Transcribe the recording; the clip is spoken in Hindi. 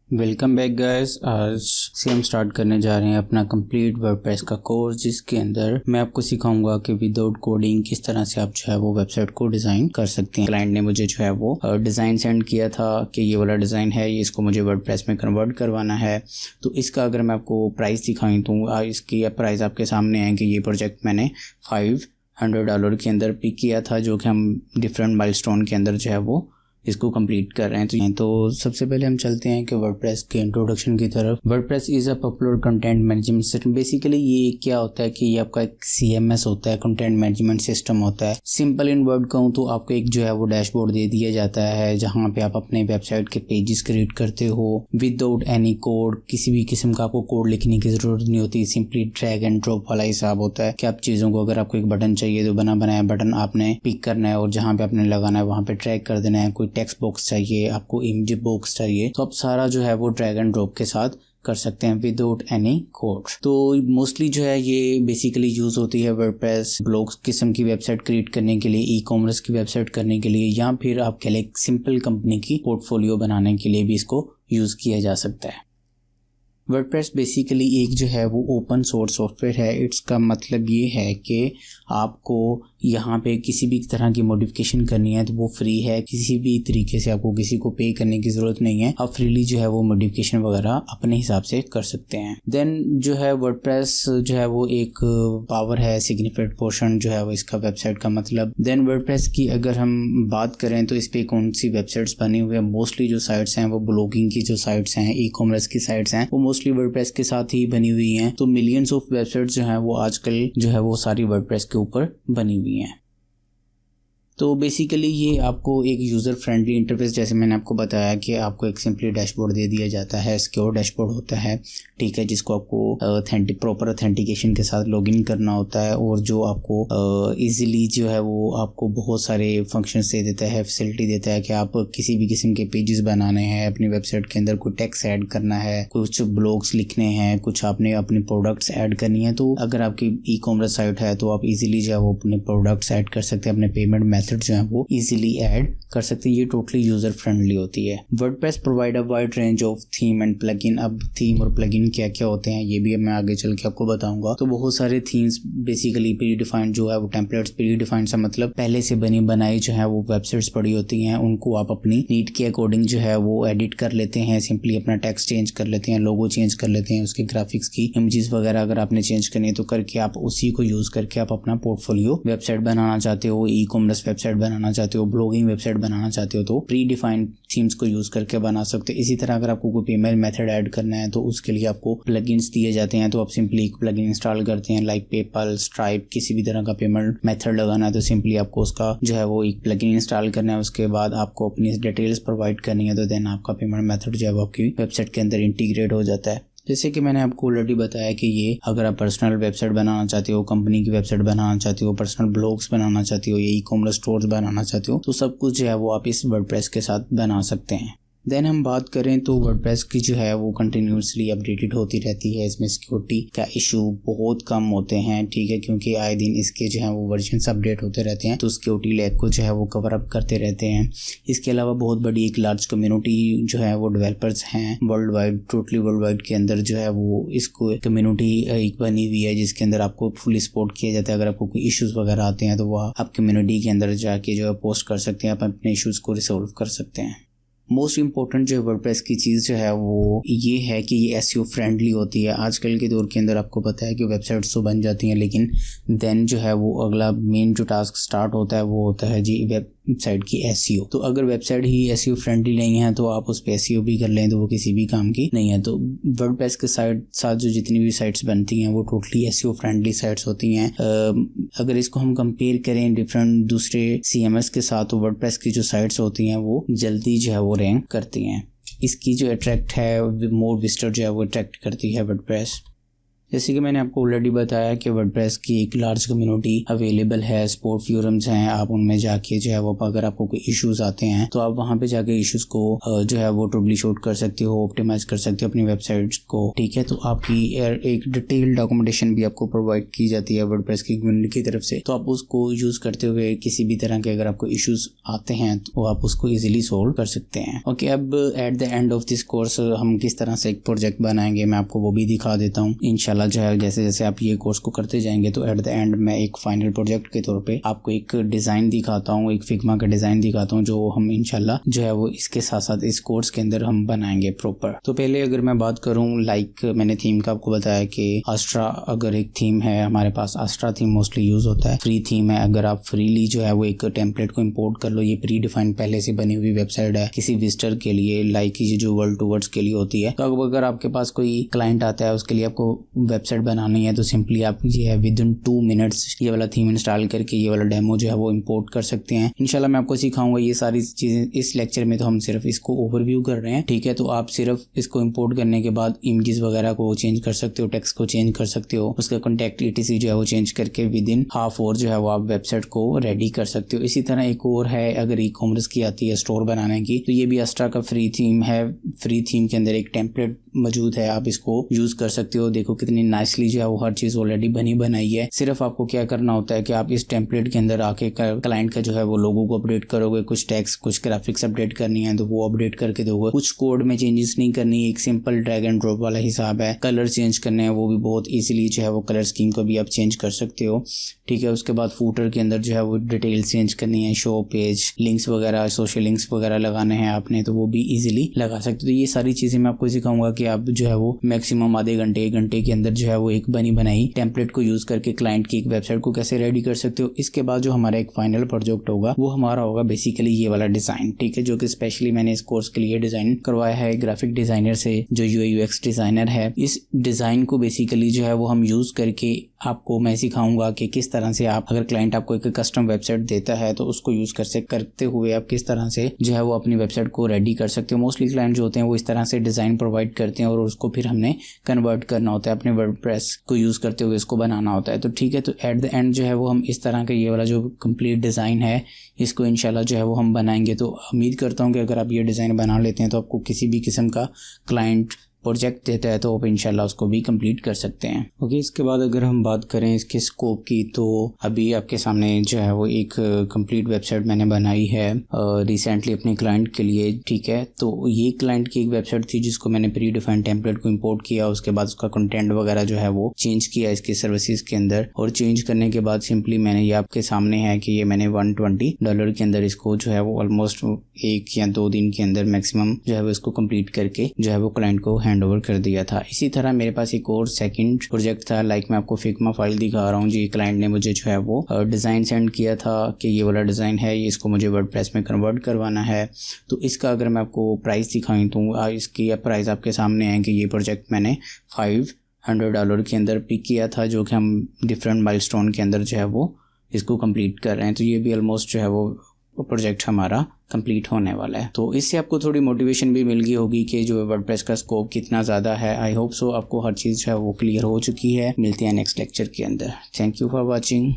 Welcome back guys. आज से हम स्टार्ट करने जा रहे हैं अपना कंप्लीट वर्डप्रेस का कोर्स, जिसके अंदर मैं आपको सिखाऊंगा कि विदाउट कोडिंग किस तरह से आप जो है वो वेबसाइट को डिज़ाइन कर सकते हैं। क्लाइंट ने मुझे जो है वो डिज़ाइन सेंड किया था कि ये वाला डिज़ाइन है, ये इसको मुझे वर्डप्रेस में कन्वर्ट करवाना है। तो इसका अगर मैं आपको प्राइस दिखाऊँ तो इसकी प्राइस आपके सामने है कि ये प्रोजेक्ट मैंने $500 के अंदर पिक किया था, जो कि हम डिफरेंट माइलस्टोन के अंदर जो है वो इसको कंप्लीट कर रहे हैं। तो सबसे पहले हम चलते हैं कि वर्डप्रेस के इंट्रोडक्शन की तरफ। WordPress is a popular content management system. Basically ये क्या होता है कि ये आपका एक CMS होता है, कंटेंट मैनेजमेंट सिस्टम होता है। सिंपल इन वर्ड कहूँ तो आपको एक जो है वो डैशबोर्ड दे दिया जाता है, जहाँ पे आप अपने वेबसाइट के पेजेस क्रिएट करते हो विदाउट एनी कोड। किसी भी किस्म का आपको कोड लिखने की ज़रूरत नहीं होती, सिंपली ड्रैग एंड ड्रॉप वाला हिसाब होता है कि आप चीज़ों को, अगर आपको एक बटन चाहिए तो बना बनाया बटन आपने पिक करना है और जहाँ पे आपने लगाना है वहाँ पे ड्रैग कर देना है। कोई टेक्स्ट बॉक्स चाहिए, आपको इमेज बॉक्स चाहिए, तो आप सारा जो है वो ड्रैग एंड ड्रॉप के साथ कर सकते हैं विदाउट एनी कोड। तो मोस्टली जो है ये बेसिकली यूज होती है वर्डप्रेस ब्लॉग्स किस्म की वेबसाइट क्रिएट करने के लिए, ई-कॉमर्स की वेबसाइट करने के लिए, या फिर आपके लिए एक सिंपल कंपनी की पोर्टफोलियो बनाने के लिए भी इसको यूज किया जा सकता है। वर्डप्रेस बेसिकली एक जो है वो ओपन सोर्स सॉफ्टवेयर है। इसका मतलब ये है कि आपको यहाँ पे किसी भी तरह की मॉडिफिकेशन करनी है तो वो फ्री है, किसी भी तरीके से आपको किसी को पे करने की ज़रूरत नहीं है। आप फ्रीली जो है वो मॉडिफिकेशन वगैरह अपने हिसाब से कर सकते हैं। देन जो है वर्डप्रेस जो है वो एक पावर है, सिग्निफिकेंट पोर्शन जो है वो इसका वेबसाइट का मतलब। देन वर्डप्रेस की अगर हम बात करें तो इस पर कौन सी वेबसाइट्स बनी हुई है, मोस्टली जो साइट्स हैं वो ब्लॉगिंग की जो साइट्स हैं, ई-कॉमर्स की साइट्स हैं, वो मोस्टली वर्डप्रेस के साथ ही बनी हुई हैं। तो मिलियंस ऑफ वेबसाइट्स जो हैं वो आजकल जो है वो सारी वर्डप्रेस के ऊपर बनी हुई हैं। तो बेसिकली ये आपको एक यूज़र फ्रेंडली इंटरफेस, जैसे मैंने आपको बताया कि आपको एक सिंपली डैशबोर्ड दे दिया जाता है, सिक्योर डैशबोर्ड होता है, ठीक है, जिसको आपको प्रॉपर ऑथेंटिकेशन के साथ लॉगिन करना होता है, और जो आपको इजीली जो है वो आपको बहुत सारे फंक्शंस दे देता है, फैसिलिटी देता है कि आप किसी भी किस्म के पेजेस बनाने हैं अपनी वेबसाइट के अंदर, कोई टेक्स्ट ऐड करना है, कुछ ब्लॉग्स लिखने हैं, कुछ आपने अपने प्रोडक्ट्स ऐड करनी है, तो अगर आपकी ई-कॉमर्स साइट है तो आप इजीली जो है वो अपने प्रोडक्ट्स ऐड कर सकते हैं, अपने पेमेंट जो है वो इजीली ऐड कर सकते हैं। ये टोटली यूजर फ्रेंडली होती है। WordPress provide a wide range of theme and plugin. अब थीम और प्लगइन क्या क्या होते हैं ये भी मैं आगे चल के आपको बताऊंगा। तो बहुत सारे थीम्स बेसिकली प्री डिफाइंड जो है वो टेम्पलेट्स, प्री डिफाइंड सा मतलब पहले से बनी बनाई जो है वो वेबसाइट्स पड़ी होती हैं, उनको आप अपनी नीड के अकॉर्डिंग जो है वो एडिट कर लेते हैं। सिंपली अपना टेक्स्ट चेंज कर लेते हैं, लोगो चेंज कर लेते हैं, उसके ग्राफिक्स की इमेजेस वगैरह अगर आपने चेंज करनी है तो करके आप उसी को यूज करके आप अपना पोर्टफोलियो वेबसाइट बनाना चाहते हो, ई-कॉमर्स वेबसाइट बनाना चाहते हो, ब्लॉगिंग वेबसाइट बनाना चाहते हो तो प्री डिफाइंड थीम्स को यूज करके बना सकते हो। इसी तरह अगर आपको कोई पेमेंट मेथड ऐड करना है तो उसके लिए आपको प्लगइन्स दिए जाते हैं, तो आप सिंपली एक प्लगइन इंस्टॉल करते हैं, लाइक पेपल, स्ट्राइप, किसी भी तरह का पेमेंट मेथड लगाना है तो सिंपली आपको उसका जो है वो एक प्लगइन इंस्टॉल करना है। उसके बाद आपको अपनी डिटेल्स प्रोवाइड करनी है, तो देन आपका पेमेंट मेथड जो है वो आपकी वेबसाइट के अंदर इंटीग्रेट हो जाता है। जैसे कि मैंने आपको ऑलरेडी बताया कि ये अगर आप पर्सनल वेबसाइट बनाना चाहते हो, कंपनी की वेबसाइट बनाना चाहते हो, पर्सनल ब्लॉग्स बनाना चाहते हो, या ई-कॉमर्स स्टोर्स बनाना चाहते हो, तो सब कुछ जो है वो आप इस वर्डप्रेस के साथ बना सकते हैं। देन हम बात करें तो वर्डप्रेस की जो है वो कंटिन्यूसली अपडेटेड होती रहती है। इसमें सिक्योरिटी का इशू बहुत कम होते हैं, ठीक है, क्योंकि आए दिन इसके जो है वो वर्जन्स अपडेट होते रहते हैं, तो सिक्योरिटी लैग को जो है वो कवर अप करते रहते हैं। इसके अलावा बहुत बड़ी एक लार्ज कम्युनिटी जो है वो डेवलपर्स हैं world wide, totally world wide के अंदर जो है वो इसको कम्युनिटी एक बनी हुई है, जिसके अंदर आपको फुल सपोर्ट किया जाता है। अगर आपको कोई इश्यूज वगैरह आते हैं तो वो आप कम्युनिटी के अंदर जाके जो है पोस्ट कर सकते हैं, आप अपने इश्यूज को रिसोल्व कर सकते हैं। मोस्ट इम्पोर्टेंट जो है वर्डप्रेस की चीज़ जो है वो ये है कि ये एसईओ फ्रेंडली होती है। आजकल के दौर के अंदर आपको पता है कि वेबसाइट्स तो बन जाती हैं, लेकिन देन जो है वो अगला मेन जो टास्क स्टार्ट होता है वो होता है जी वेबसाइट की एसईओ। तो अगर वेबसाइट ही एसईओ फ्रेंडली नहीं है तो आप उस पर एसईओ भी कर लें तो वो किसी भी काम की नहीं है। तो वर्डप्रेस के साथ जो जितनी भी साइट्स बनती हैं वो टोटली एसईओ फ्रेंडली साइट्स होती हैं। अगर इसको हम कंपेयर करें डिफरेंट दूसरे CMS के साथ, तो वर्डप्रेस की जो साइट्स होती हैं वो जल्दी जो है वो रैंक करती हैं। इसकी जो अट्रैक्ट है मोर विजिटर जो है वो अट्रैक्ट करती है वर्डप्रेस। जैसे कि मैंने आपको ऑलरेडी बताया कि वर्डप्रेस की एक लार्ज कम्युनिटी अवेलेबल है, स्पोर्ट फोरम्स हैं, आप उनमें जाके जो है वो अगर आपको कोई इश्यूज आते हैं तो आप वहाँ पे जाके इश्यूज को जो है वो ट्रबल शूट कर सकते हो, ऑप्टिमाइज कर सकते हो अपनी वेबसाइट को, ठीक है। तो आपकी एक डिटेल डॉक्यूमेंटेशन भी आपको प्रोवाइड की जाती है वर्डप्रेस की कम्युनिटी की तरफ से, तो आप उसको यूज करते हुए किसी भी तरह के अगर आपको इश्यूज आते हैं तो आप उसको इजीली सोल्व कर सकते हैं। ओके, अब at the end of this course हम किस तरह से एक प्रोजेक्ट बनाएंगे मैं आपको वो भी दिखा देता हूँ इंशाल्लाह। जो है जैसे जैसे आप ये कोर्स को करते जाएंगे तो एट द एंड मैं एक फाइनल प्रोजेक्ट के तौर पे आपको एक डिजाइन दिखाता हूँ, एक फिग्मा का डिजाइन दिखाता हूँ जो हम इंशाल्लाह जो है वो इसके साथ साथ इस कोर्स के अंदर हम बनाएंगे प्रॉपर। तो पहले अगर मैं बात करूँ मैंने थीम का आपको बताया कि अस्ट्रा अगर एक थीम है हमारे पास, अस्ट्रा थीम मोस्टली यूज होता है, फ्री थीम है। अगर आप फ्रीली जो है वो एक टेम्पलेट को इंपोर्ट कर लो, ये प्री डिफाइंड पहले से बनी हुई वेबसाइट है किसी विजिटर के लिए, ये जो वर्ल्ड टू वर्ड्स के लिए होती है। तो अगर आपके पास कोई क्लाइंट आता है उसके लिए आपको वेबसाइट बनानी है तो सिंपली आप ये है विद इन 2 मिनट्स ये वाला थीम इंस्टॉल करके ये वाला डेमो जो है वो इंपोर्ट कर सकते हैं। इंशाल्लाह मैं आपको सिखाऊंगा ये सारी चीजें इस लेक्चर में। तो हम सिर्फ इसको ओवरव्यू कर रहे हैं, ठीक है। तो आप सिर्फ इसको इंपोर्ट करने के बाद इमेजेस वगैरह को चेंज कर सकते हो, टेक्स्ट को चेंज कर सकते हो, उसका कॉन्टैक्ट ETC जो है वो चेंज करके विद इन हाफ आवर जो है वो आप वेबसाइट को रेडी कर सकते हो। इसी तरह एक और है अगर ई-कॉमर्स की आती है स्टोर बनाने की, तो ये भी अस्ट्रा का फ्री थीम है। फ्री थीम के अंदर एक टेम्पलेट मौजूद है, आप इसको यूज कर सकते हो। देखो कितनी नाइसली जो है वो हर चीज ऑलरेडी बनी बनाई है। सिर्फ आपको क्या करना होता है कि आप इस टेम्पलेट के अंदर आके क्लाइंट का जो है वो लोगो को अपडेट करोगे, कुछ टेक्स्ट कुछ ग्राफिक्स अपडेट करनी है तो वो अपडेट करके दोगे, कुछ कोड में चेंजेस नहीं करनी, एक सिंपल ड्रैग एंड ड्रॉप वाला हिसाब है। कलर चेंज करने हैं वो भी बहुत इजीली जो है वो कलर स्कीम को भी आप चेंज कर सकते हो, ठीक है। उसके बाद फूटर के अंदर जो है वो डिटेल चेंज करनी है, शो पेज लिंक्स वगैरह, सोशल लिंक्स वगैरह लगाने हैं आपने तो वो भी इजीली लगा सकते हो। तो ये सारी चीजें मैं आपको सिखाऊंगा कि आप जो है वो मैक्सिमम आधे घंटे 1 घंटे के अंदर जो है वो एक बनी बनाई टेम्पलेट को यूज करके क्लाइंट की एक वेबसाइट को कैसे रेडी कर सकते हो। इसके बाद जो हमारा एक फाइनल प्रोजेक्ट होगा वो हमारा होगा बेसिकली ये वाला डिजाइन, ठीक है, जो कि स्पेशली मैंने इस कोर्स के लिए डिजाइन करवाया है ग्राफिक डिजाइनर से जो UI UX डिजाइनर है। इस डिजाइन को बेसिकली जो है वो हम यूज करके आपको मैं सिखाऊंगा कि किस तरह से आप अगर क्लाइंट आपको एक कस्टम वेबसाइट देता है तो उसको यूज करते हुए आप किस तरह से जो है वो अपनी वेबसाइट को रेडी कर सकते हो। मोस्टली क्लाइंट जो होते हैं वो इस तरह से डिजाइन प्रोवाइड करते हैं और उसको फिर हमने कन्वर्ट करना होता है, अपने वर्डप्रेस को यूज करते हुए इसको बनाना होता है। तो ठीक है, तो एट द एंड जो है वो हम इस तरह का ये वाला जो कंप्लीट डिजाइन है इसको इंशाल्लाह जो है वो हम बनाएंगे। तो उम्मीद करता हूँ कि अगर आप ये डिजाइन बना लेते हैं तो आपको किसी भी किस्म का क्लाइंट प्रोजेक्ट देता है तो आप इंशाल्लाह उसको भी कंप्लीट कर सकते हैं। ओके, इसके बाद अगर हम बात करें इसके स्कोप की तो अभी आपके सामने जो है वो एक कंप्लीट वेबसाइट मैंने बनाई है रिसेंटली अपने क्लाइंट के लिए, ठीक है। तो ये क्लाइंट की एक वेबसाइट थी जिसको मैंने प्री डिफाइंड टेम्पलेट को इंपोर्ट किया, उसके बाद उसका कंटेंट वगैरह जो है वो चेंज किया इसके सर्विसेज के अंदर, और चेंज करने के बाद सिंपली मैंने ये आपके सामने है कि ये मैंने $120 के अंदर इसको जो है वो ऑलमोस्ट 1 या 2 दिन के अंदर मैक्सिमम जो है वो इसको कंप्लीट करके जो है वो क्लाइंट को हैंडओवर कर दिया था। इसी तरह मेरे पास एक और सेकंड प्रोजेक्ट था, मैं आपको फिग्मा फाइल दिखा रहा हूँ जी। क्लाइंट ने मुझे जो है वो डिजाइन सेंड किया था कि ये वाला डिजाइन है, ये इसको मुझे वर्डप्रेस में कन्वर्ट करवाना है। तो इसका अगर मैं आपको प्राइस दिखाऊं तो इसकी प्राइस आपके सामने है कि ये प्रोजेक्ट मैंने $500 के अंदर पिक किया था, जो कि हम डिफरेंट माइलस्टोन के अंदर जो है वो इसको कंप्लीट कर रहे हैं। तो ये भी ऑलमोस्ट जो है वो प्रोजेक्ट हमारा कंप्लीट होने वाला है। तो इससे आपको थोड़ी मोटिवेशन भी मिल गई होगी कि जो वर्डप्रेस का स्कोप कितना ज़्यादा है। आई होप सो आपको हर चीज़ जो है वो क्लियर हो चुकी है। मिलते हैं नेक्स्ट लेक्चर के अंदर। Thank you for watching.